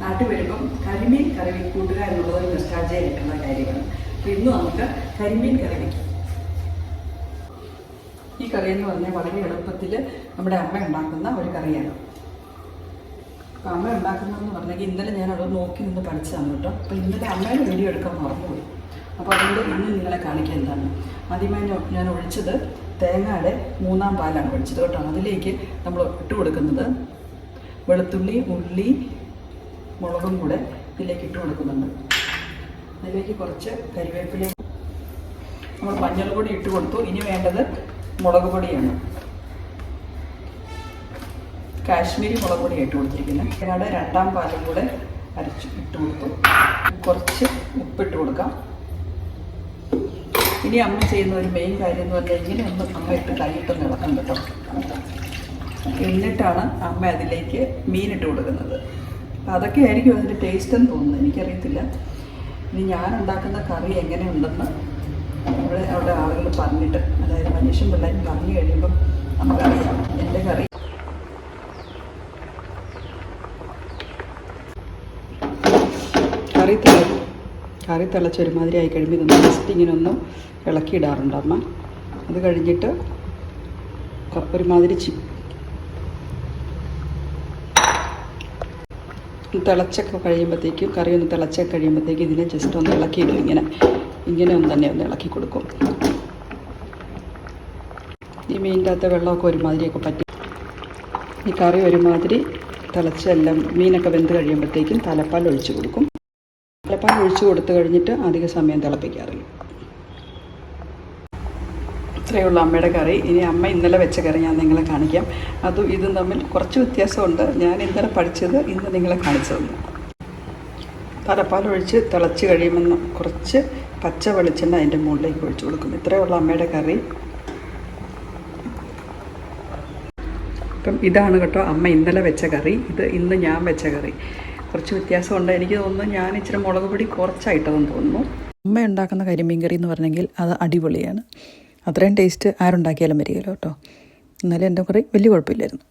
നാട്ടിൽ വരുമ്പം കരിമീൻ കറി കൂട്ടുക എന്നുള്ളത് ഒരു നൊസ്റ്റാൾജിയായിട്ടുള്ള കാര്യമാണ്. അപ്പോൾ ഇന്ന് നമുക്ക് കരിമീൻ കറി വയ്ക്കാം. ഈ കറി എന്ന് പറഞ്ഞാൽ വളരെ എളുപ്പത്തിൽ നമ്മുടെ അമ്മ ഉണ്ടാക്കുന്ന ഒരു കറിയാണ്. അപ്പോൾ അമ്മ ഉണ്ടാക്കുന്നതെന്ന് പറഞ്ഞെങ്കിൽ ഇന്നലെ ഞാൻ അവിടെ നോക്കി നിന്ന് പഠിച്ചതാണ് കേട്ടോ. അപ്പോൾ ഇന്നലെ അമ്മയുടെ വീഡിയോ എടുക്കാൻ മറന്നുപോയി. അപ്പോൾ അതുകൊണ്ട് ഇന്ന് നിങ്ങളെ കാണിക്കാൻ എന്താണ്, ആദ്യമായി ഞാൻ ഒഴിച്ചത് തേങ്ങയുടെ 3-ാം പാലാണ് ഒഴിച്ചത് കേട്ടോ. അതിലേക്ക് നമ്മൾ ഇട്ട് കൊടുക്കുന്നത് വെളുത്തുള്ളി, ഉള്ളി, മുളകും കൂടെ ഇതിലേക്ക് ഇട്ട് കൊടുക്കുന്നുണ്ട്. അതിലേക്ക് കുറച്ച് കരിവേപ്പില, നമ്മൾ മഞ്ഞൾ പൊടി ഇട്ട് കൊടുത്തു. ഇനി വേണ്ടത് മുളക് പൊടിയാണ്. കാശ്മീരി മുളക് പൊടി ഇട്ട് കൊടുത്തിരിക്കുന്നത്. തേങ്ങയുടെ 2-ാം പാലും കൂടെ അരച്ച് ഇട്ട് കൊടുത്തു. കുറച്ച് ഉപ്പിട്ട് കൊടുക്കാം. ഇനി അമ്മ ചെയ്യുന്ന ഒരു മെയിൻ കാര്യം എന്ന് പറഞ്ഞാൽ ഇങ്ങനെ ഒന്ന് അമ്മ ഇട്ട് കൈയിട്ടൊന്ന് ഇളക്കണം കേട്ടോ. എന്നിട്ടാണ് അമ്മ അതിലേക്ക് മീനിട്ട് കൊടുക്കുന്നത്. അപ്പം അതൊക്കെ ആയിരിക്കും അതിൻ്റെ ടേസ്റ്റ് എന്ന് തോന്നുന്നു, എനിക്കറിയത്തില്ല. ഇനി ഞാൻ ഉണ്ടാക്കുന്ന കറി എങ്ങനെയുണ്ടെന്ന് അവിടെ ആളുകൾ പറഞ്ഞിട്ട്, അതായത് മനുഷ്യൻ പിള്ളേരും പറഞ്ഞു കഴിയുമ്പം നമുക്കറിയാം എൻ്റെ കറി. കറി തിളച്ച് ഒരുമാതിരി ആയി കഴിയുമ്പോൾ ഇതൊന്ന് ജസ്റ്റ് ഇങ്ങനെ ഒന്ന് ഇളക്കിയിടാറുണ്ട് അമ്മ. അത് കഴിഞ്ഞിട്ട് ഒരുമാതിരി തിളച്ചൊക്കെ കഴിയുമ്പോഴത്തേക്കും, കറി ഒന്ന് തിളച്ചൊക്കെ കഴിയുമ്പോഴത്തേക്കും ഇതിനെ ജസ്റ്റ് ഒന്ന് ഇളക്കിയിടും. ഇങ്ങനെ ഒന്ന് തന്നെ ഒന്ന് ഇളക്കി കൊടുക്കും. ഈ മീനിൻ്റെ അകത്തെ വെള്ളമൊക്കെ ഒരുമാതിരിയൊക്കെ പറ്റി ഈ കറി ഒരുമാതിരി തിളച്ചെല്ലാം മീനൊക്കെ വെന്ത് കഴിയുമ്പോഴത്തേക്കും തലപ്പാൽ ഒഴിച്ച് കൊടുക്കും. തലപ്പാൽ ഒഴിച്ച് കൊടുത്തു കഴിഞ്ഞിട്ട് അധിക സമയം തിളപ്പിക്കാറില്ല. ഇത്രയുള്ള അമ്മയുടെ കറി. ഇനി അമ്മ ഇന്നലെ വെച്ച കറി ഞാൻ നിങ്ങളെ കാണിക്കാം. അതും ഇതും തമ്മിൽ കുറച്ച് വ്യത്യാസമുണ്ട്. ഞാൻ ഇന്നലെ പഠിച്ചത് ഇന്ന് നിങ്ങളെ കാണിച്ചു തന്നു. തലപ്പാൽ ഒഴിച്ച് തിളച്ച് കഴിയുമെന്ന് കുറച്ച് പച്ച വെളിച്ചെണ്ണ അതിൻ്റെ മുകളിലേക്ക് ഒഴിച്ച് കൊടുക്കും. ഇത്രയുള്ള അമ്മയുടെ കറി. അപ്പം ഇതാണ് കേട്ടോ അമ്മ ഇന്നലെ വെച്ച കറി. ഇത് ഇന്ന് ഞാൻ വെച്ച കറി. കുറച്ച് വ്യത്യാസമുണ്ട്. എനിക്ക് തോന്നുന്നു ഞാൻ ഇച്ചിരി മുളക് പൊടി കുറച്ചായിട്ടതെന്ന് തോന്നുന്നു. അമ്മ ഉണ്ടാക്കുന്ന കരിമീൻ കറി എന്ന് പറഞ്ഞെങ്കിൽ അത് അടിപൊളിയാണ്. അത്രയും ടേസ്റ്റ് ആരുണ്ടാക്കിയാലും വരികയില്ല കേട്ടോ. എന്നാലും എൻ്റെ കറി വലിയ കുഴപ്പമില്ലായിരുന്നു.